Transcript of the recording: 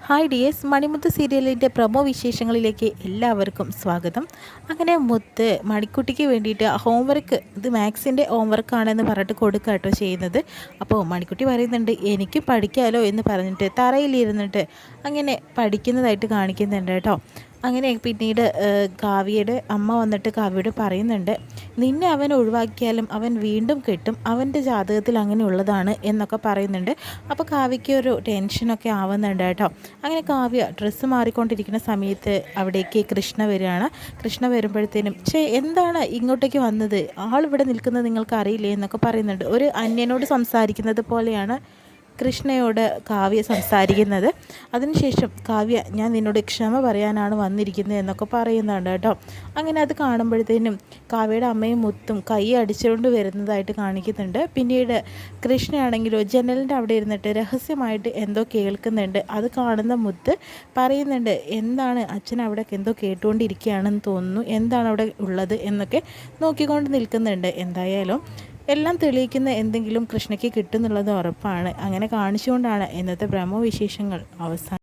Hi dears, മണിമുത്ത് സീരിയലിൻ്റെ promo വിശേഷങ്ങളിലേക്ക് എല്ലാവർക്കും സ്വാഗതം. അങ്ങനെ മുത്ത് മണിക്കുട്ടിക്ക് വേണ്ടിയിട്ട് ഹോംവർക്ക്, ഇത് മാത്സിൻ്റെ ഹോംവർക്കാണെന്ന് പറഞ്ഞിട്ട് കൊടുക്കുക കേട്ടോ ചെയ്യുന്നത്. അപ്പോൾ മണിക്കുട്ടി പറയുന്നുണ്ട് എനിക്ക് പഠിക്കാമല്ലോ എന്ന് പറഞ്ഞിട്ട് തറയിലിരുന്നിട്ട് അങ്ങനെ പഠിക്കുന്നതായിട്ട് കാണിക്കുന്നുണ്ട് കേട്ടോ. അങ്ങനെ പിന്നീട് കാവ്യയുടെ അമ്മ വന്നിട്ട് കാവ്യയോട് പറയുന്നുണ്ട്, നിന്നെ അവൻ ഒഴിവാക്കിയാലും അവൻ വീണ്ടും കിട്ടും, അവൻ്റെ ജാതകത്തിൽ അങ്ങനെ ഉള്ളതാണ് എന്നൊക്കെ പറയുന്നുണ്ട്. അപ്പോൾ കാവ്യയ്ക്ക് ഒരു ടെൻഷനൊക്കെ ആവുന്നുണ്ട് കേട്ടോ. അങ്ങനെ കാവ്യ ഡ്രസ്സ് മാറിക്കൊണ്ടിരിക്കുന്ന സമയത്ത് അവിടേക്ക് കൃഷ്ണ വരികയാണ്. കൃഷ്ണ വരുമ്പോഴത്തേനും എന്താണ് ഇങ്ങോട്ടേക്ക് വന്നത്, ആളിവിടെ നിൽക്കുന്നത് നിങ്ങൾക്ക് അറിയില്ലേ എന്നൊക്കെ പറയുന്നുണ്ട്. ഒരു അന്യനോട് സംസാരിക്കുന്നത് പോലെയാണ് കൃഷ്ണയോട് കാവ്യ സംസാരിക്കുന്നത്. അതിനുശേഷം കാവ്യ ഞാൻ നിന്നോട് ക്ഷമ പറയാനാണ് വന്നിരിക്കുന്നത് എന്നൊക്കെ പറയുന്നുണ്ട് കേട്ടോ. അങ്ങനെ അത് കാണുമ്പോഴത്തേനും കാവ്യയുടെ അമ്മയും മുത്തും കൈ അടിച്ചുകൊണ്ട് വരുന്നതായിട്ട് കാണിക്കുന്നുണ്ട്. പിന്നീട് കൃഷ്ണയാണെങ്കിലോ ജനലിൻ്റെ അവിടെ ഇരുന്നിട്ട് രഹസ്യമായിട്ട് എന്തോ കേൾക്കുന്നുണ്ട്. അത് കാണുന്ന മുത്ത് പറയുന്നുണ്ട്, എന്താണ് അച്ഛൻ അവിടെ എന്തോ കേട്ടുകൊണ്ടിരിക്കുകയാണെന്ന് തോന്നുന്നു, എന്താണ് അവിടെ ഉള്ളത് എന്നൊക്കെ നോക്കിക്കൊണ്ട് നിൽക്കുന്നുണ്ട്. എന്തായാലും എല്ലാം തെളിയിക്കുന്ന എന്തെങ്കിലും കൃഷ്ണയ്ക്ക് കിട്ടുന്നുള്ളത് ഉറപ്പാണ്. അങ്ങനെ കാണിച്ചുകൊണ്ടാണ് ഇന്നത്തെ ബ്രഹ്മ വിശേഷങ്ങൾ അവസാനം.